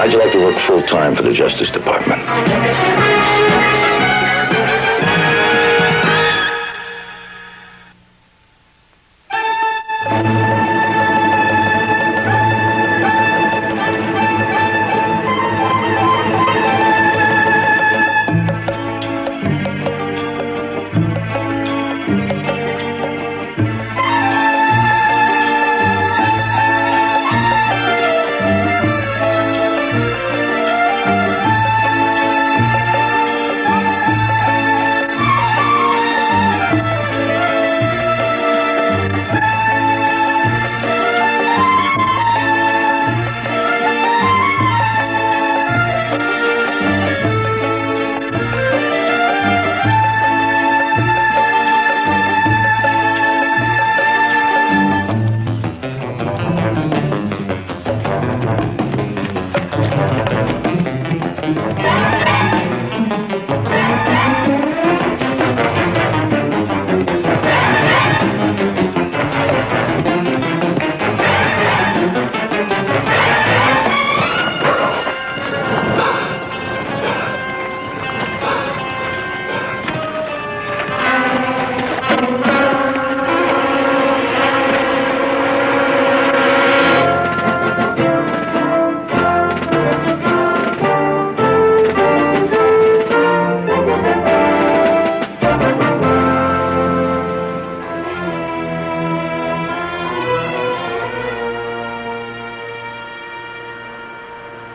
How'd you like to work full-time for the Justice Department?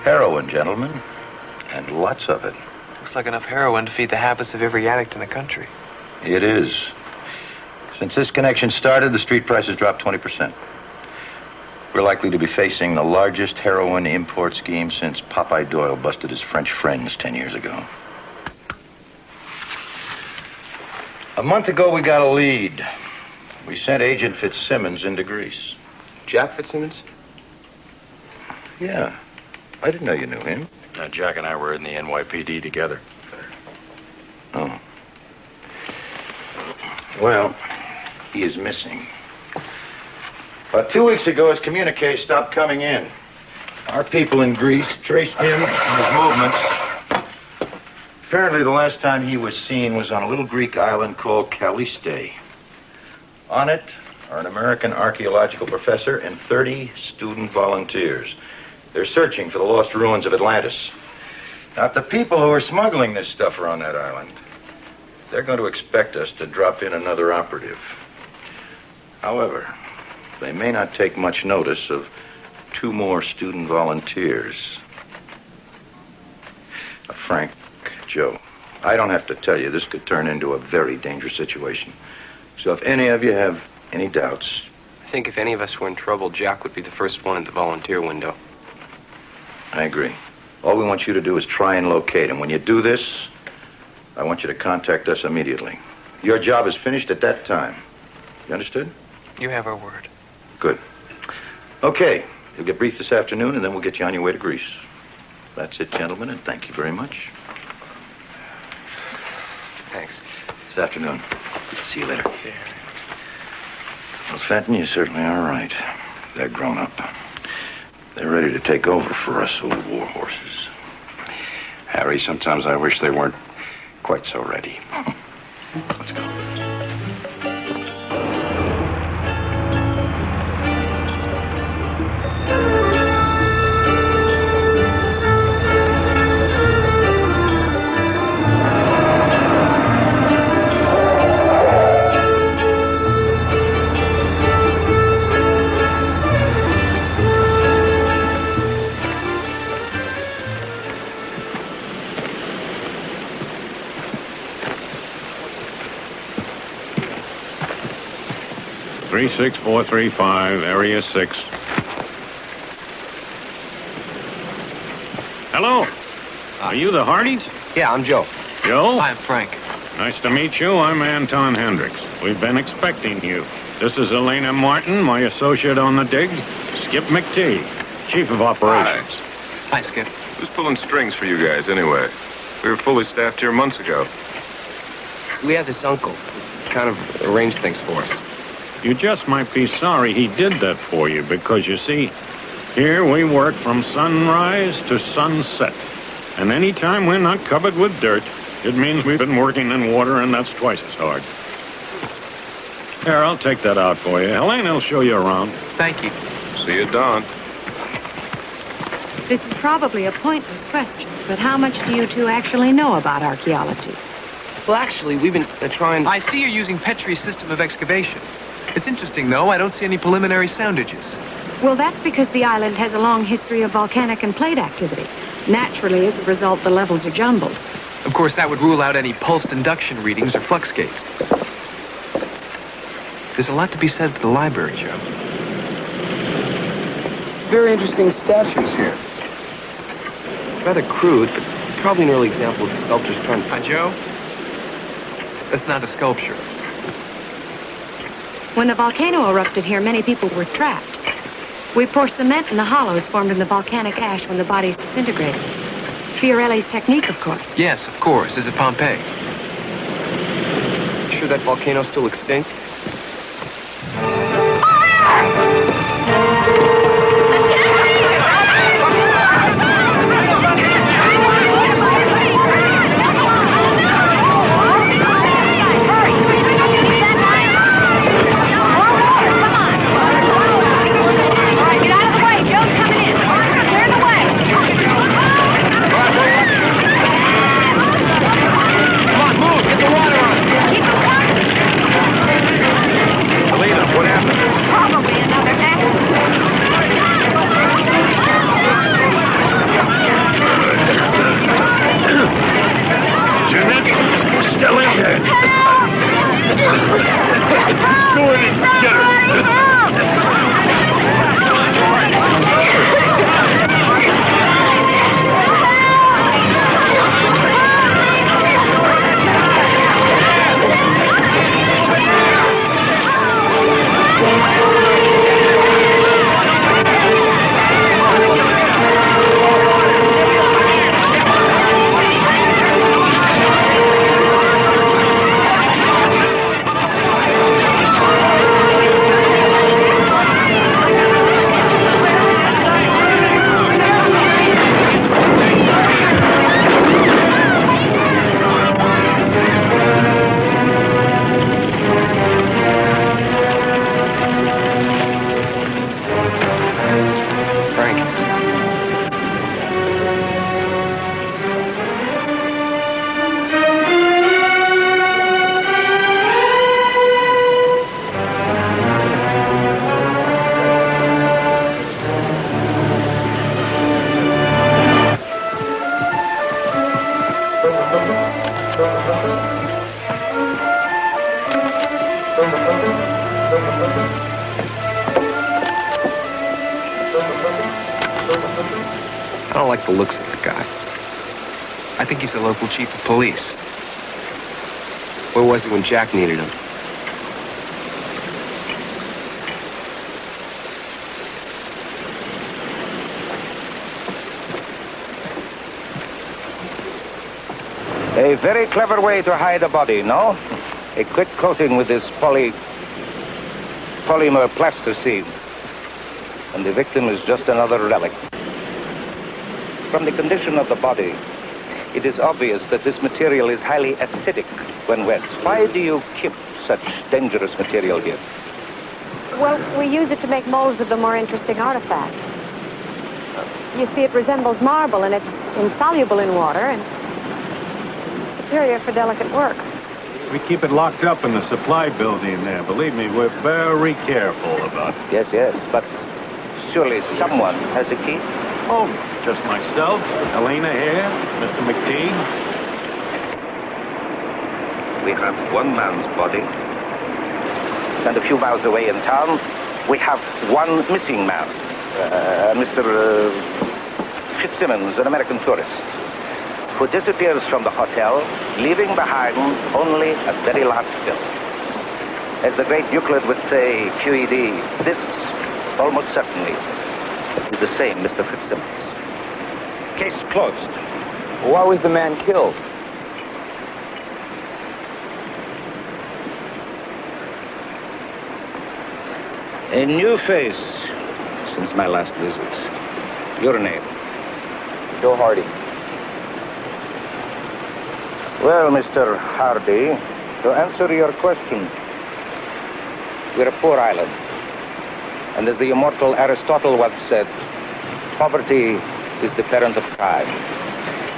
Heroin, gentlemen, and lots of it. Looks like enough heroin to feed the habits of every addict in the country. It is. Since this connection started, the street prices dropped 20%. We're likely to be facing the largest heroin import scheme since Popeye Doyle busted his French friends 10 years ago. A month ago, we got a lead. We sent Agent Fitzsimmons into Greece. Jack Fitzsimmons? Yeah. I didn't know you knew him. Jack and I were in the NYPD together. Oh. Well, he is missing. About 2 weeks ago, his communique stopped coming in. Our people in Greece traced him and his movements. Apparently, the last time he was seen was on a little Greek island called Caliste. On it are an American archaeological professor and 30 student volunteers. They're searching for the lost ruins of Atlantis. Now, if the people who are smuggling this stuff are on that island, they're going to expect us to drop in another operative. However, they may not take much notice of 2 more student volunteers. Frank, Joe, I don't have to tell you this could turn into a very dangerous situation. So if any of you have any doubts... I think if any of us were in trouble, Jack would be the first one at the volunteer window. I agree. All we want you to do is try and locate him. When you do this, I want you to contact us immediately. Your job is finished at that time. You understood? You have our word. Good. Okay. You'll get briefed this afternoon, and then we'll get you on your way to Greece. That's it, gentlemen, and thank you very much. Thanks. This afternoon. See you later. See you. Well, Fenton, you certainly are right. They're grown up. They're ready to take over for us old war horses. Harry, sometimes I wish they weren't quite so ready. Let's go. .36435, Area 6. Hello. Are you the Hardys? Yeah, I'm Joe. Joe? Hi, I'm Frank. Nice to meet you. I'm Anton Hendricks. We've been expecting you. This is Elena Martin, my associate on the dig. Skip McTee, Chief of Operations. Hi, Skip. Who's pulling strings for you guys, anyway? We were fully staffed here months ago. We had this uncle who kind of arranged things for us. You just might be sorry he did that for you, because, you see, Here we work from sunrise to sunset. And any time we're not covered with dirt, it means we've been working in water, and that's twice as hard. Here, I'll take that out for you. Helena will show you around. Thank you. See you at dawn. This is probably a pointless question, but how much do you two actually know about archaeology? Well, actually, we've been trying... I see you're using Petrie's system of excavation. It's interesting, though. I don't see any preliminary soundages. Well, that's because the island has a long history of volcanic and plate activity. Naturally, as a result, the levels are jumbled. Of course, that would rule out any pulsed induction readings or flux gates. There's a lot to be said for the library, Joe. Very interesting statues here. Rather crude, but probably an early example of the sculptor's trying to... Joe? That's not a sculpture. When the volcano erupted here, many people were trapped. We pour cement in the hollows formed in the volcanic ash when the bodies disintegrated. Fiorelli's technique, of course. Yes, of course. Is it Pompeii? Sure that volcano's still extinct? I don't like the looks of the guy. I think he's the local chief of police. Where was he when Jack needed him? A very clever way to hide a body, no? A quick coating with this polymer plasticine. And the victim is just another relic. From the condition of the body, it is obvious that this material is highly acidic when wet. Why do you keep such dangerous material here? Well, we use it to make molds of the more interesting artifacts. You see, it resembles marble, and it's insoluble in water, and superior for delicate work. We keep it locked up in the supply building there. Believe me, we're very careful about it. Yes, yes, but surely someone has a key? Oh, just myself, Helena here, Mr. McTee. We have one man's body. And a few miles away in town, we have one missing man. Mr. Fitzsimmons, an American tourist, who disappears from the hotel, leaving behind only a very large bill. As the great Euclid would say, QED, this almost certainly is the same Mr. Fitzsimmons. Case closed. Why was the man killed? A new face since my last visit. Your name? Joe Hardy. Well, Mr. Hardy, to answer your question, we're a poor island. And as the immortal Aristotle once said, poverty is the parent of crime.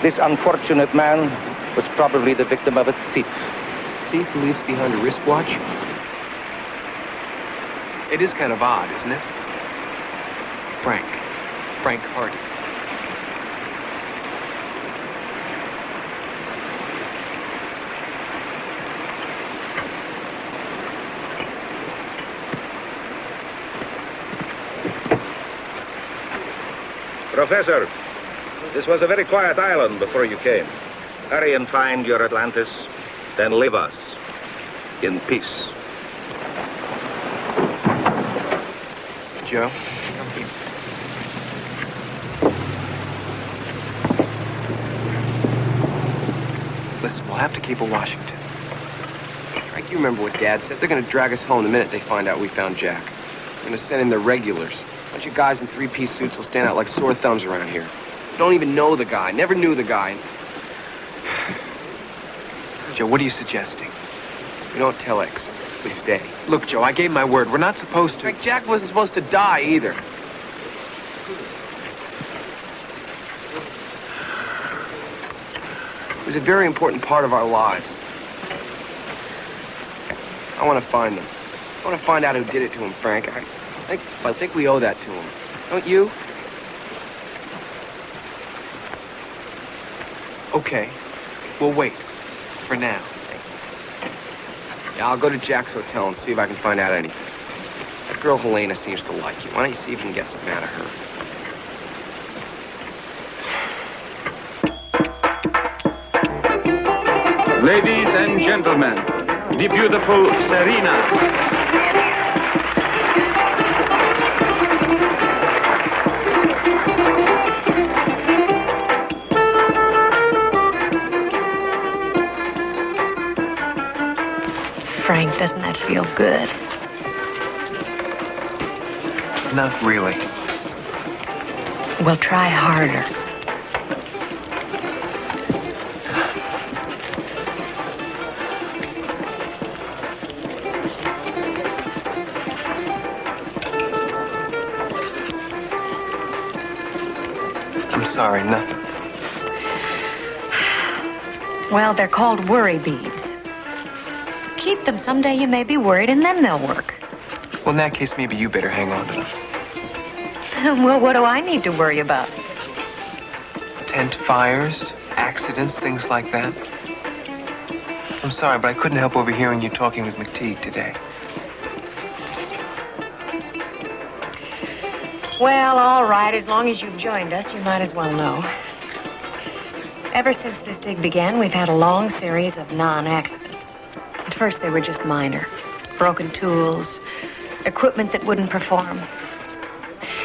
This unfortunate man was probably the victim of a thief. Thief who leaves behind a wristwatch? It is kind of odd, isn't it? Frank Hardy. Professor, this was a very quiet island before you came. Hurry and find your Atlantis, then leave us in peace. Joe, come here. Listen, we'll have to keep a Washington. Frank, you remember what Dad said? They're gonna drag us home the minute they find out we found Jack. They're gonna send in their regulars. A bunch of guys in three-piece suits will stand out like sore thumbs around here. Don't even know the guy, never knew the guy. Joe, what are you suggesting? We don't tell X. We stay. Look, Joe, I gave my word. We're not supposed to. Frank, Jack wasn't supposed to die either. It was a very important part of our lives. I want to find them. I want to find out who did it to him, Frank. I think we owe that to him. Don't you? Okay. We'll wait. For now. Yeah, I'll go to Jack's hotel and see if I can find out anything. That girl Helena seems to like you. Why don't you see if you can get something out of her? Ladies and gentlemen, the beautiful Serena. Frank, doesn't that feel good? Not really. Well, try harder. I'm sorry, nothing. Well, they're called worry beads. Keep them. Someday you may be worried, and then they'll work. Well, in that case, maybe you better hang on to them. Well, what do I need to worry about? Tent fires, accidents, things like that. I'm sorry, but I couldn't help overhearing you talking with McTeague today. Well, all right. As long as you've joined us, you might as well know. Ever since this dig began, we've had a long series of non-accidents. At first, they were just minor. Broken tools, equipment that wouldn't perform.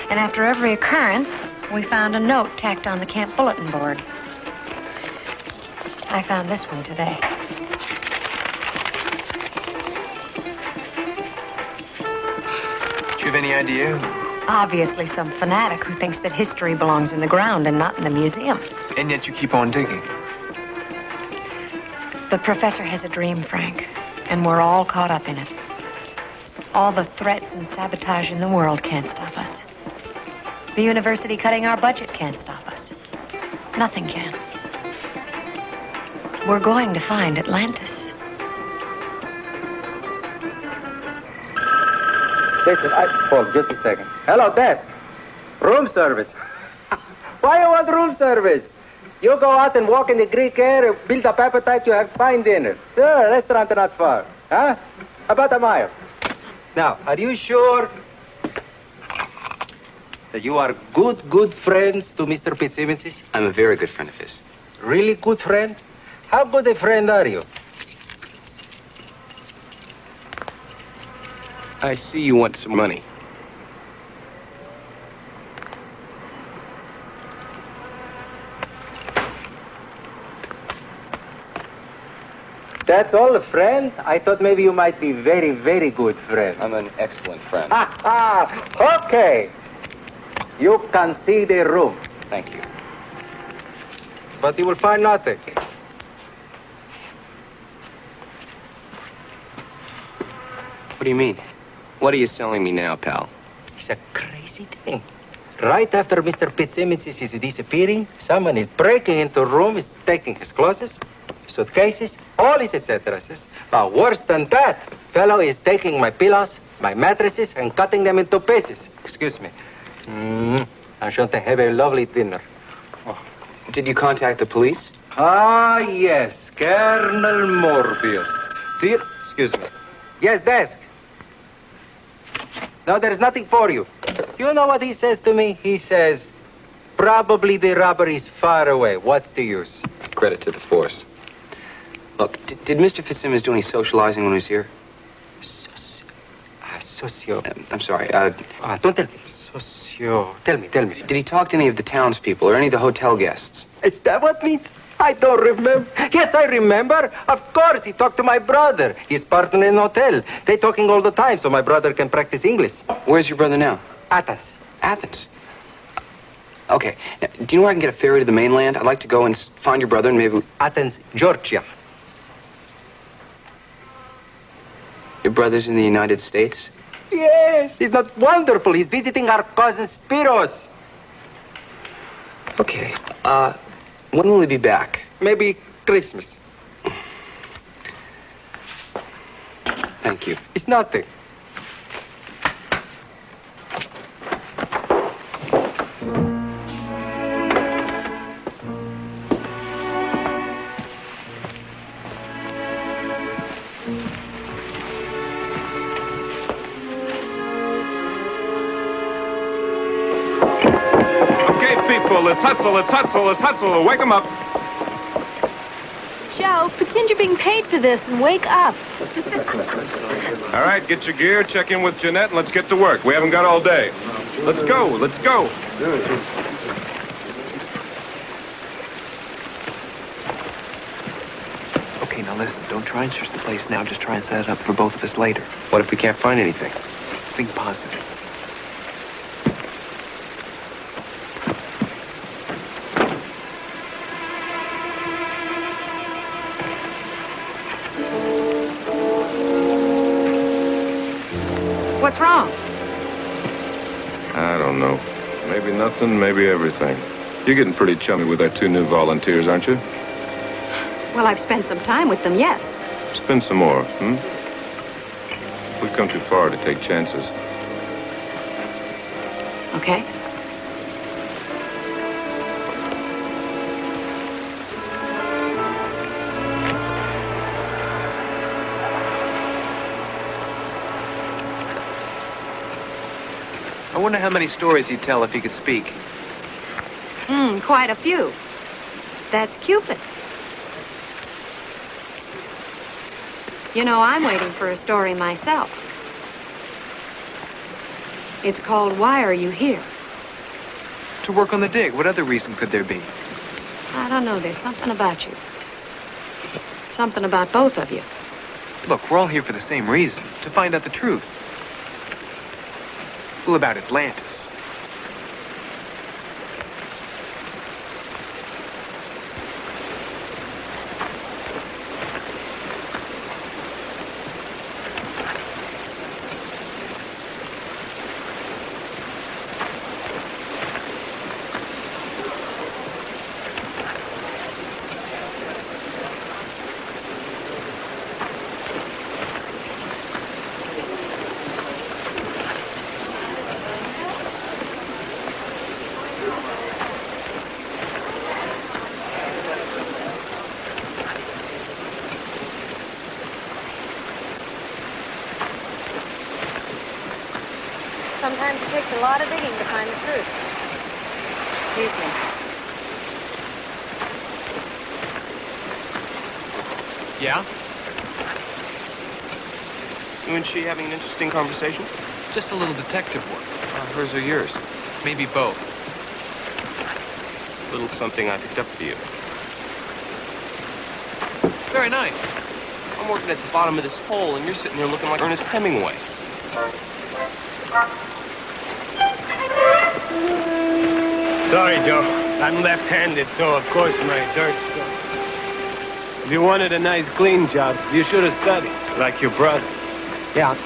And after every occurrence, we found a note tacked on the camp bulletin board. I found this one today. Do you have any idea? Obviously some fanatic who thinks that history belongs in the ground and not in the museum. And yet you keep on digging. The professor has a dream, Frank, and we're all caught up in it. All the threats and sabotage in the world can't stop us. The university cutting our budget can't stop us. Nothing can. We're going to find Atlantis. Listen, hold just a second. Hello, Dad. Room service. Why you want room service? You go out and walk in the Greek air, build up appetite, you have fine dinner. Sure, restaurant not far. Huh? About a mile. Now, are you sure that you are good friends to Mr. Fitzsimmons? I'm a very good friend of his. Really good friend? How good a friend are you? I see you want some money. That's all, a friend? I thought maybe you might be very good friend. I'm an excellent friend. Okay. You can see the room. Thank you. But you will find nothing. What do you mean? What are you selling me now, pal? It's a crazy thing. Right after Mr. Fitzsimmons is disappearing, someone is breaking into a room, is taking his clothes, suitcases, all his etc. But worse than that, fellow is taking my pillows, my mattresses, and cutting them into pieces. Excuse me. I'm sure to have a lovely dinner. Did you contact the police? Ah, yes, Colonel Morpheus. Dear, excuse me. Yes, desk. No, there's nothing for you. You know what he says to me? He says, probably the robber is far away. What's the use? Credit to the force. Look, did Mr. Fitzsimmons do any socializing when he was here? Socio. I'm sorry. Don't tell me. Socio. Tell me. Did he talk to any of the townspeople or any of the hotel guests? Is that what means? I don't remember. Yes, I remember. Of course, he talked to my brother. He's partner in an hotel. They talking all the time, so my brother can practice English. Where's your brother now? Athens. Athens. Okay. Now, do you know where I can get a ferry to the mainland? I'd like to go and find your brother and maybe... Athens, Georgia. Your brother's in the United States? Yes, he's not wonderful. He's visiting our cousin Spiros. Okay. When will he be back? Maybe Christmas. Thank you. It's nothing. Let's hustle. Wake 'em up. Joe, pretend you're being paid for this and wake up. All right, get your gear, check in with Jeanette, and let's get to work. We haven't got all day. Let's go. Okay, now listen. Don't try and search the place now. Just try and set it up for both of us later. What if we can't find anything? Think positive. What's wrong? I don't know. Maybe nothing, maybe everything. You're getting pretty chummy with our two new volunteers, aren't you? Well, I've spent some time with them, yes. Spend some more, We've come too far to take chances. Okay. I wonder how many stories he'd tell if he could speak. Quite a few. That's Cupid. You know, I'm waiting for a story myself. It's called Why Are You Here? To work on the dig. What other reason could there be? I don't know. There's something about you. Something about both of you. Look, we're all here for the same reason. To find out the truth. Well, about Atlantis. Sometimes it takes a lot of digging to find the truth. Excuse me. Yeah? You and she having an interesting conversation? Just a little detective work. Hers or yours? Maybe both. A little something I picked up for you. Very nice. I'm working at the bottom of this hole, and you're sitting here looking like Ernest Hemingway. Sorry, Joe. I'm left-handed, so of course my dirt sucks. If you wanted a nice clean job, you should have studied, like your brother. Yeah.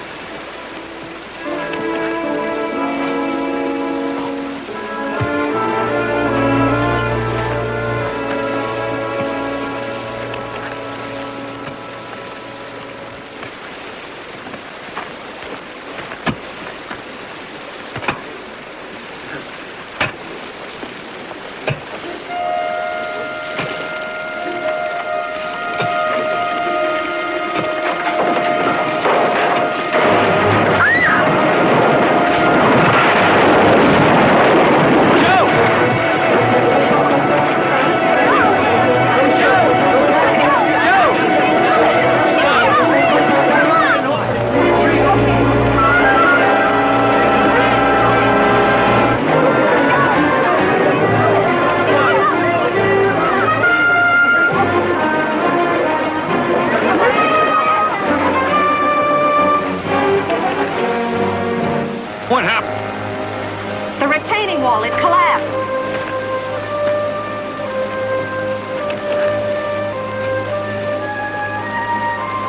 What happened? The retaining wall, it collapsed.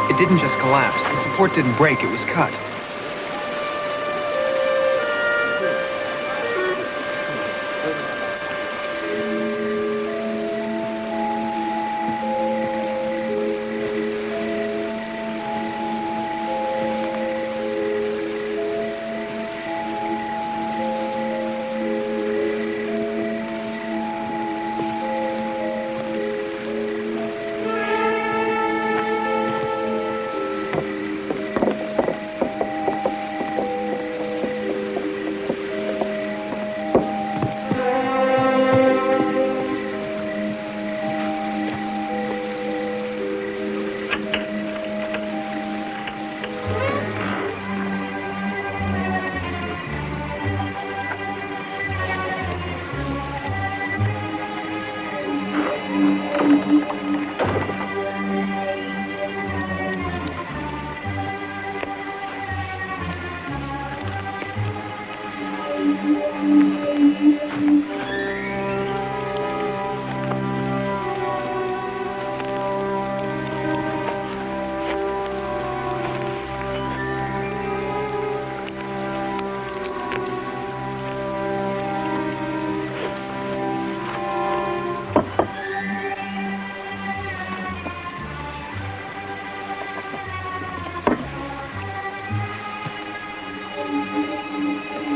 It didn't just collapse. The support didn't break, it was cut.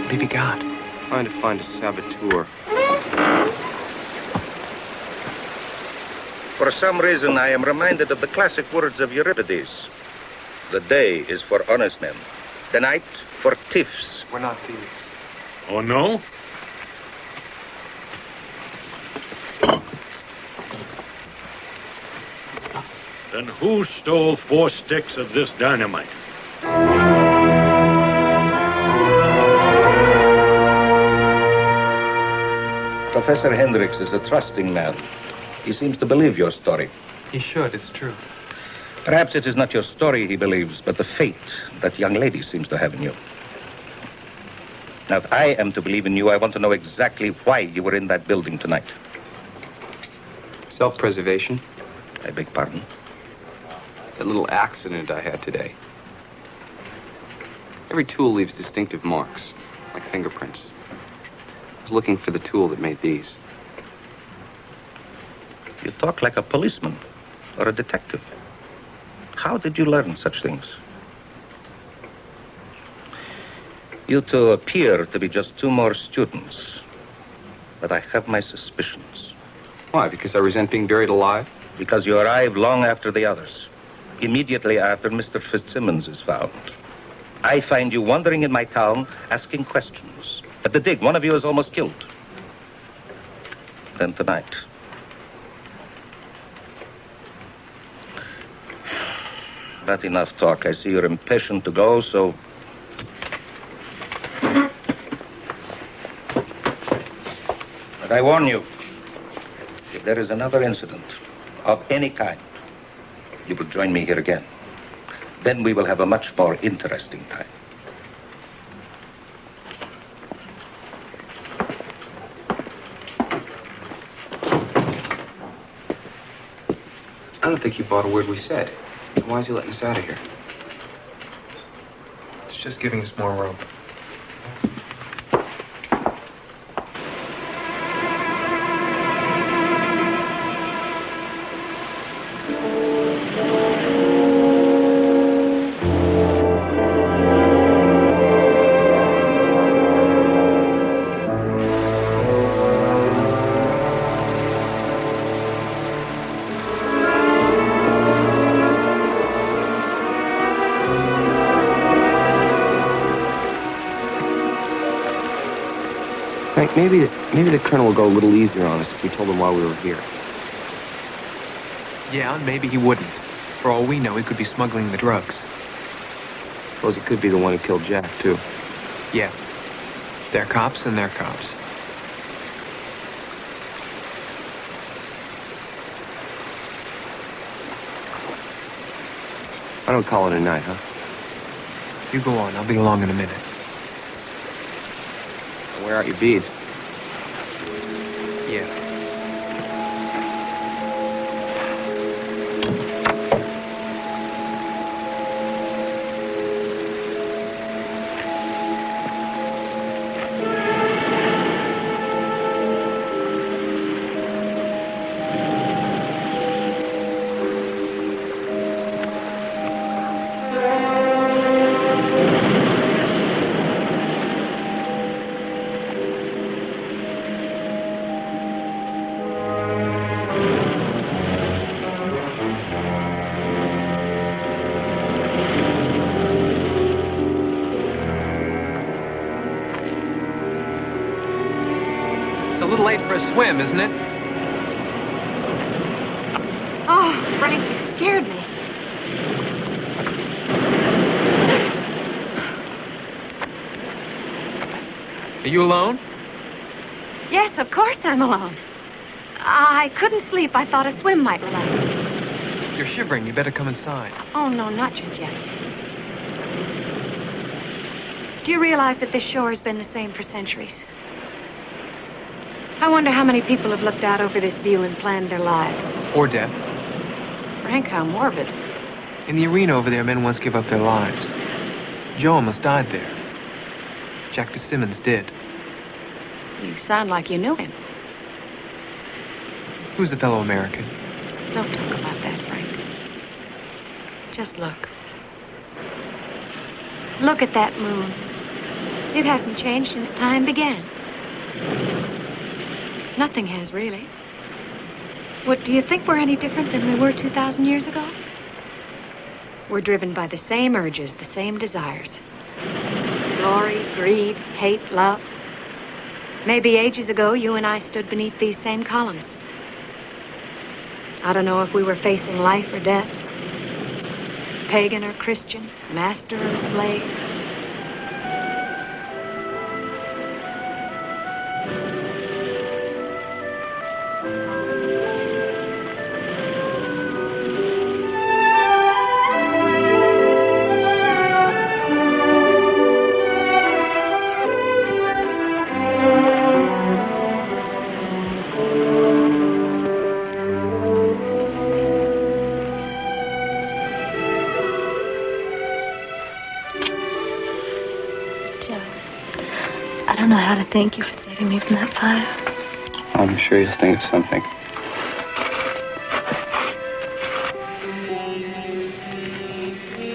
What have you got? Trying to find a saboteur. For some reason, I am reminded of the classic words of Euripides. The day is for honest men. The night for thieves. We're not thieves. Oh, no? Then who stole 4 sticks of this dynamite? Professor Hendricks is a trusting man. He seems to believe your story. He should, it's true. Perhaps it is not your story he believes, but the faith that young lady seems to have in you. Now, if I am to believe in you, I want to know exactly why you were in that building tonight. Self-preservation. I beg pardon? That little accident I had today. Every tool leaves distinctive marks, like fingerprints. I was looking for the tool that made these. You talk like a policeman or a detective. How did you learn such things? You two appear to be just 2 more students, but I have my suspicions. Why? Because I resent being buried alive? Because you arrived long after the others, immediately after Mr. Fitzsimmons is found. I find you wandering in my town, asking questions. At the dig, one of you is almost killed. Then tonight. But enough talk. I see you're impatient to go, so... But I warn you, if there is another incident of any kind, you will join me here again. Then we will have a much more interesting time. I don't think he bought a word we said. Why is he letting us out of here? It's just giving us more rope. Frank, maybe the colonel will go a little easier on us if we told him why we were here. Yeah, and maybe he wouldn't. For all we know, he could be smuggling the drugs. Suppose he could be the one who killed Jack, too. Yeah. They're cops and they're cops. Why don't we call it a night, huh? You go on. I'll be along in a minute. Wear out your beads. Yeah. A little late for a swim, isn't it? Oh, Frank, you scared me. Are you alone? Yes, of course I'm alone. I couldn't sleep. I thought a swim might relax. You're shivering. You better come inside. Oh, no, not just yet. Do you realize that this shore has been the same for centuries? I wonder how many people have looked out over this view and planned their lives. Or death. Frank, how morbid. In the arena over there, men once gave up their lives. Joe almost died there. Jack Fitzsimmons did. You sound like you knew him. Who's a fellow American? Don't talk about that, Frank. Just look. Look at that moon. It hasn't changed since time began. Nothing has, really. What, do you think we're any different than we were 2,000 years ago? We're driven by the same urges, the same desires. Glory, greed, hate, love. Maybe ages ago, you and I stood beneath these same columns. I don't know if we were facing life or death, pagan or Christian, master or slave. I don't know how to thank you for saving me from that fire. I'm sure you'll think of something.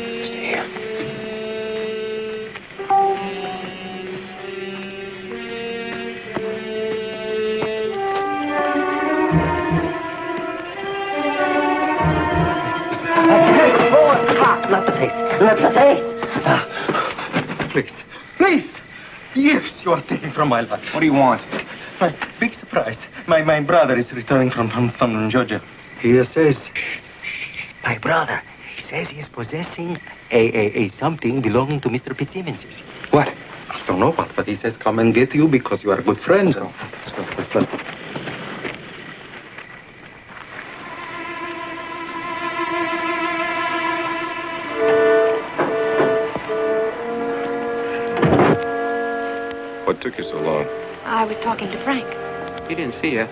Stay here. Not the face. Not the face. Please. Please. Yes, you are taking from my life. What do you want? My big surprise. My brother is returning from Georgia. He says... My brother, he says he is possessing a something belonging to Mr. Fitzsimmons. What? I don't know what, but he says come and get you because you are good friends. So, What took you so long? I was talking to Frank. He didn't see you.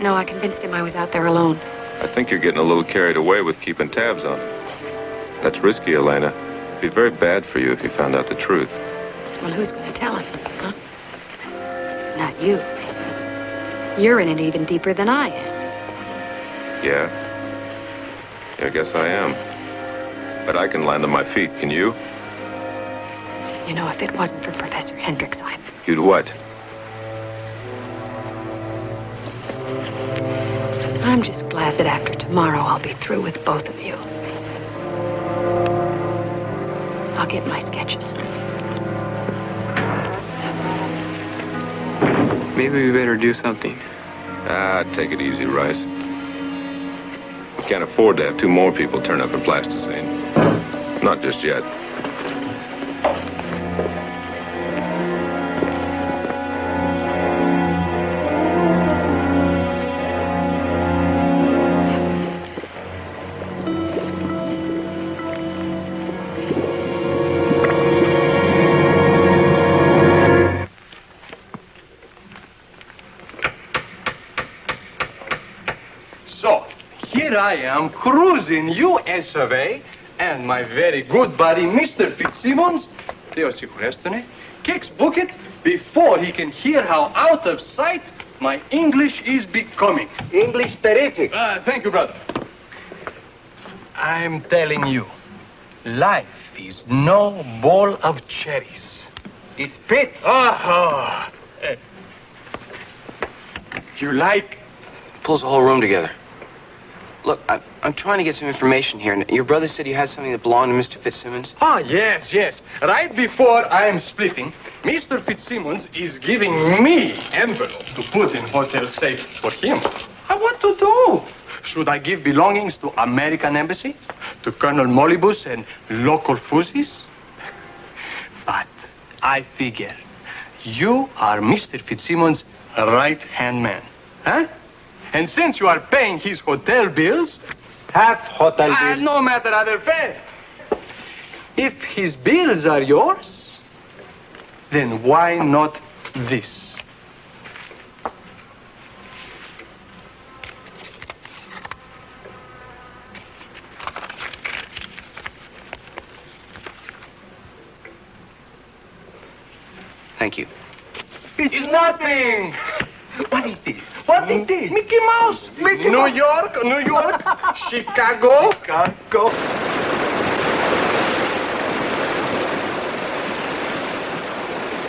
No, I convinced him I was out there alone. I think you're getting a little carried away with keeping tabs on him. That's risky, Elena. It'd be very bad for you if you found out the truth. Well, who's going to tell him, huh? Not you. You're in it even deeper than I am. Yeah, I guess I am. But I can land on my feet, can you? You know, if it wasn't for Professor Hendricks, You'd what? I'm just glad that after tomorrow I'll be through with both of you. I'll get my sketches. Maybe we better do something. Take it easy, Rice. We can't afford to have 2 more people turn up in plasticine. Not just yet. So, here I am cruising US of A, and my very good buddy, Mr. Fitzsimmons, Deus Christone, kicks bucket before he can hear how out of sight my English is becoming. English terrific. Thank you, brother. I'm telling you, life is no bowl of cherries. It's spit. Oh, you like? Pulls the whole room together. Look, I'm trying to get some information here. And your brother said you had something that belonged to Mr. Fitzsimmons? Ah, yes. Right before I am splitting, Mr. Fitzsimmons is giving me envelope to put in hotel safe for him. What to do? Should I give belongings to American Embassy? To Colonel Molybus and local fuzzies? But I figure you are Mr. Fitzsimmons' right-hand man, huh? And since you are paying his hotel bills... Half hotel bills. No matter how they're paid. If his bills are yours, then why not this? Thank you. It's nothing. What is this? What is this? Mickey Mouse. New York, Chicago.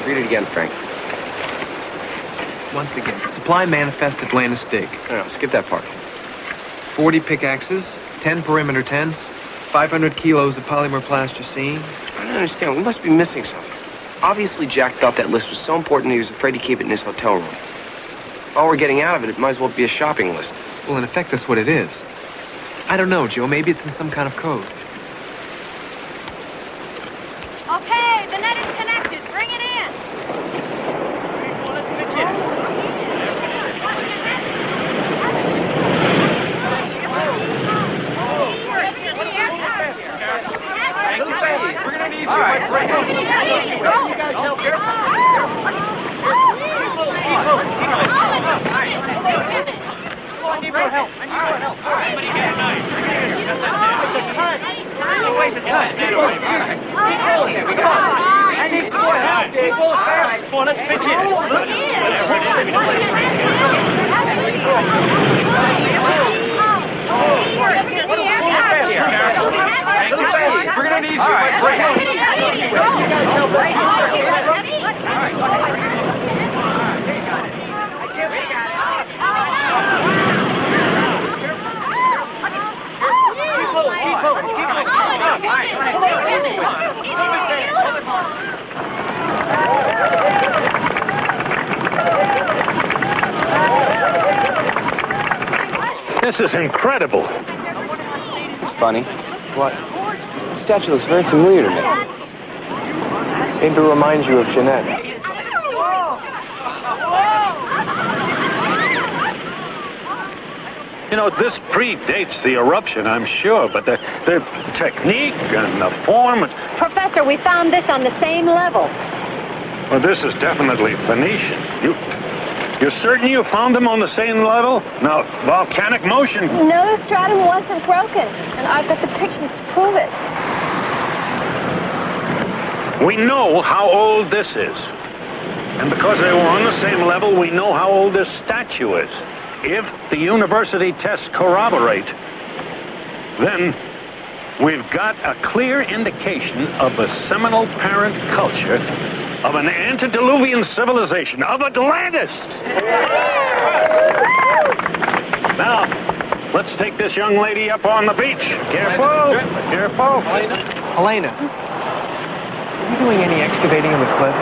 Read it again, Frank. Once again, supply manifest Atlantis dig. No, skip that part. 40 pickaxes, 10 perimeter tents, 500 kilos of polymer plasticine. I don't understand. We must be missing something. Obviously, Jack thought that list was so important he was afraid to keep it in his hotel room. All we're getting out of it, it might as well be a shopping list. Well, in effect, that's what it is. I don't know, Joe. Maybe it's in some kind of code. Okay, the net is connected. Bring it in. All right, bring it. You guys help here. I need more help. Somebody get a knife. Wait, the cut. I need more help. Come on, let's pitch in. Whatever it is. Bring it in easy. All right, bring it. You guys help. This is incredible. It's funny. What? The statue looks very familiar to me. Maybe it reminds you of Jeanette. You know, this predates the eruption, I'm sure, but the technique and the form... Professor, we found this on the same level. Well, this is definitely Phoenician. You're certain you found them on the same level? Now, volcanic motion. No, the stratum wasn't broken, and I've got the pictures to prove it. We know how old this is. And because they were on the same level, we know how old this statue is. If the university tests corroborate, then we've got a clear indication of the seminal parent culture of an antediluvian civilization, of Atlantis. Now, let's take this young lady up on the beach. Careful, careful. Helena, are you doing any excavating on the cliff?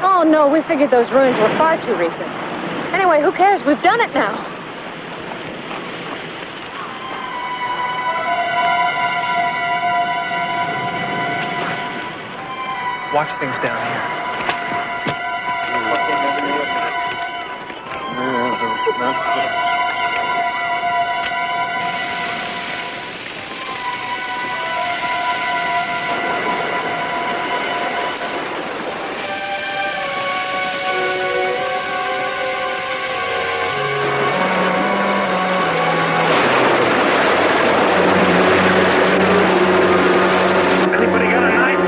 Oh, no, we figured those ruins were far too recent. Anyway, who cares? We've done it now. Watch things down here. Anybody got a knife?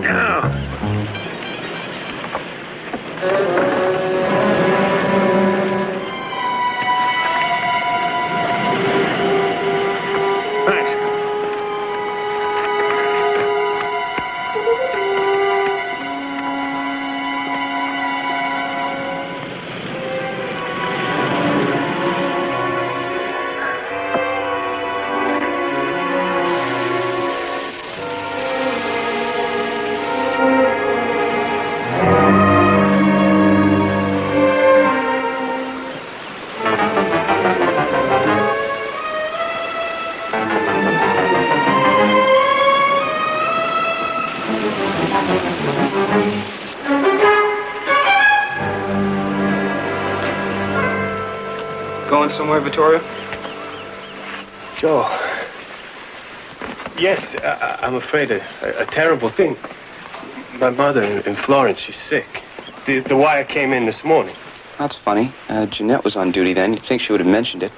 No. Thanks. Going somewhere, Vittorio? Joe. Yes, I'm afraid a terrible thing. My mother in Florence, she's sick. The wire came in this morning. That's funny. Jeanette was on duty then. You'd think she would have mentioned it.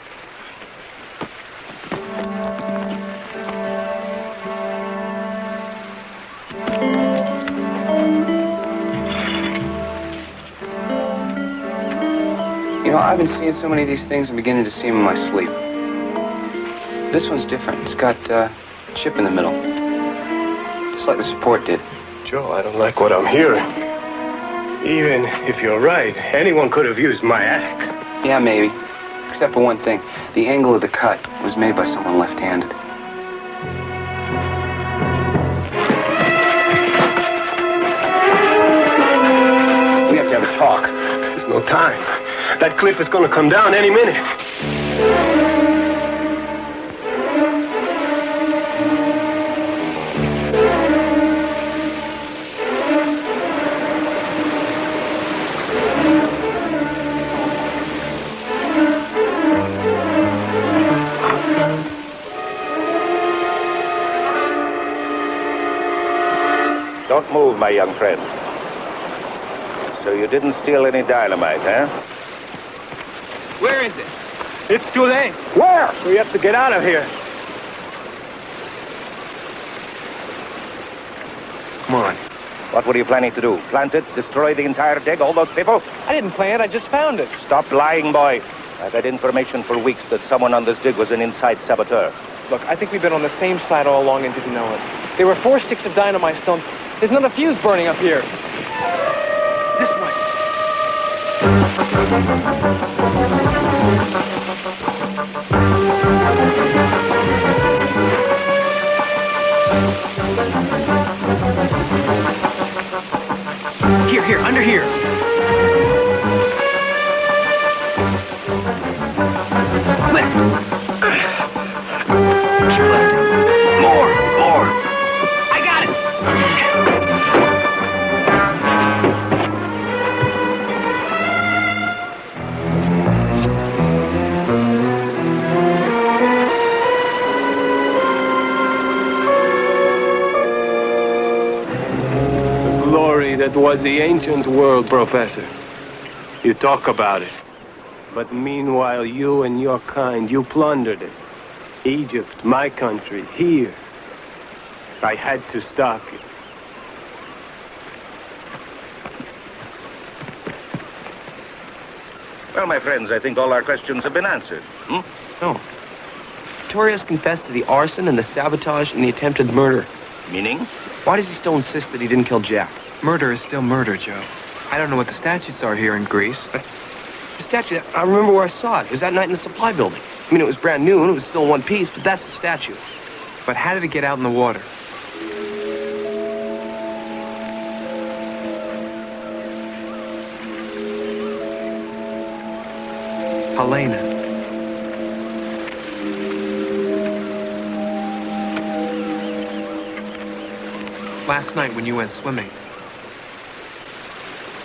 You know, I've been seeing so many of these things, I'm beginning to see them in my sleep. This one's different. It's got a chip in the middle. Just like the support did. Joe, I don't like what I'm hearing. Even if you're right, anyone could have used my axe. Yeah, maybe. Except for one thing. The angle of the cut was made by someone left-handed. We have to have a talk. There's no time. That cliff is going to come down any minute. Don't move, my young friend. So you didn't steal any dynamite, huh? Where is it? It's too late. Where? We have to get out of here. Come on. What were you planning to do? Plant it? Destroy the entire dig? All those people? I didn't plan it. I just found it. Stop lying, boy. I've had information for weeks that someone on this dig was an inside saboteur. Look, I think we've been on the same side all along and didn't know it. There were 4 sticks of dynamite still. There's not a fuse burning up here. This way. Here, under here. Lift. Keep lifting. More. I got it. that was the ancient world, Professor. You talk about it. But meanwhile, you and your kind, you plundered it. Egypt, my country, here. I had to stop you. Well, my friends, I think all our questions have been answered. No. Torres confessed to the arson and the sabotage and the attempted murder. Meaning? Why does he still insist that he didn't kill Jack? Murder is still murder, Joe. I don't know what the statutes are here in Greece. The statue, I remember where I saw it. It was that night in the supply building. I mean, it was brand new and it was still in one piece, but that's the statue. But how did it get out in the water? Helena. Last night when you went swimming.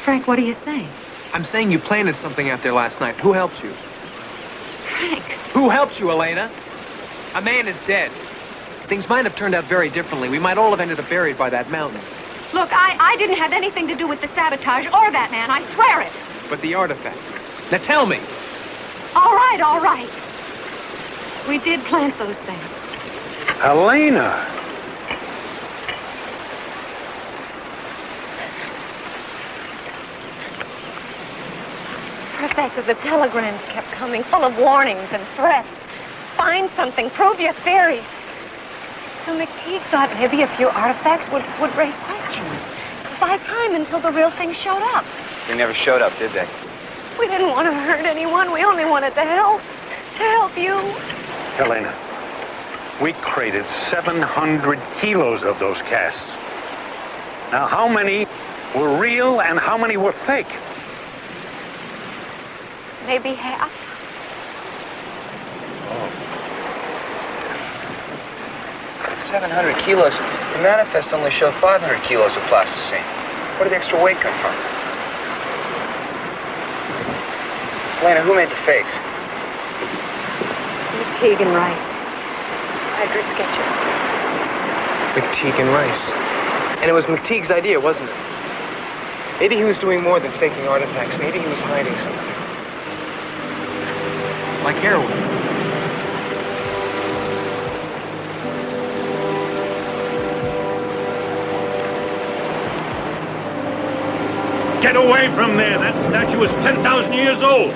Frank, what are you saying? I'm saying you planted something out there last night. Who helped you? Frank. Who helped you, Elena? A man is dead. Things might have turned out very differently. We might all have ended up buried by that mountain. Look, I didn't have anything to do with the sabotage or that man. I swear it. But the artifacts. Now tell me. All right, all right. We did plant those things. Helena! Professor, the telegrams kept coming, full of warnings and threats. Find something, prove your theory. So McTeague thought maybe a few artifacts would raise questions. Buy time until the real thing showed up. They never showed up, did they? We didn't want to hurt anyone. We only wanted to help. To help you. Helena, we crated 700 kilos of those casts. Now, how many were real and how many were fake? Maybe half. 700 kilos. The manifest only showed 500 kilos of plasticine. Where did the extra weight come from? Elena, who made the fakes? McTeague and Rice. I drew sketches. McTeague and Rice. And it was McTeague's idea, wasn't it? Maybe he was doing more than faking artifacts. Maybe he was hiding something. Like heroin. Get away from there! That statue is 10,000 years old!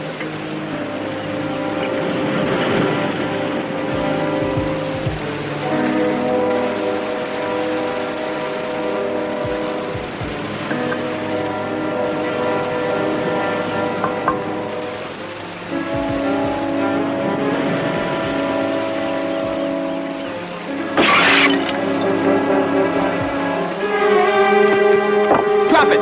Drop it!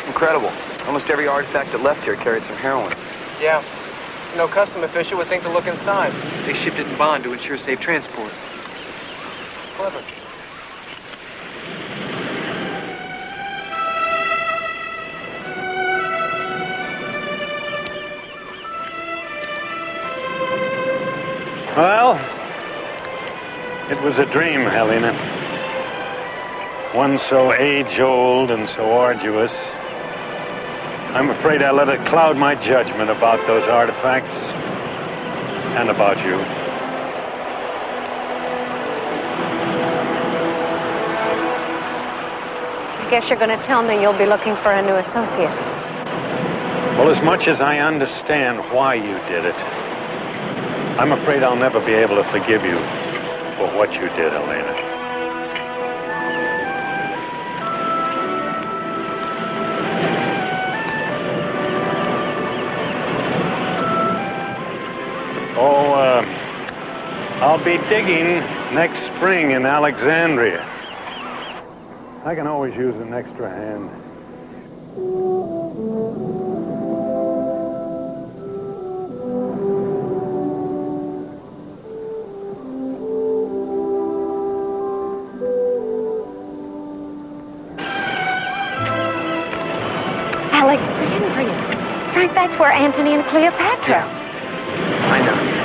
Incredible. Almost every artifact that left here carried some heroin. Yeah. No custom official would think to look inside. They shipped it in bond to ensure safe transport. Clever. Well, it was a dream, Helena. one so age-old and so arduous, I'm afraid I let it cloud my judgment about those artifacts and about you. I guess you're going to tell me you'll be looking for a new associate. Well, as much as I understand why you did it, I'm afraid I'll never be able to forgive you for what you did, Elena. I'll be digging next spring in Alexandria. I can always use an extra hand. Alexandria. Frank, that's where Antony and Cleopatra. I know.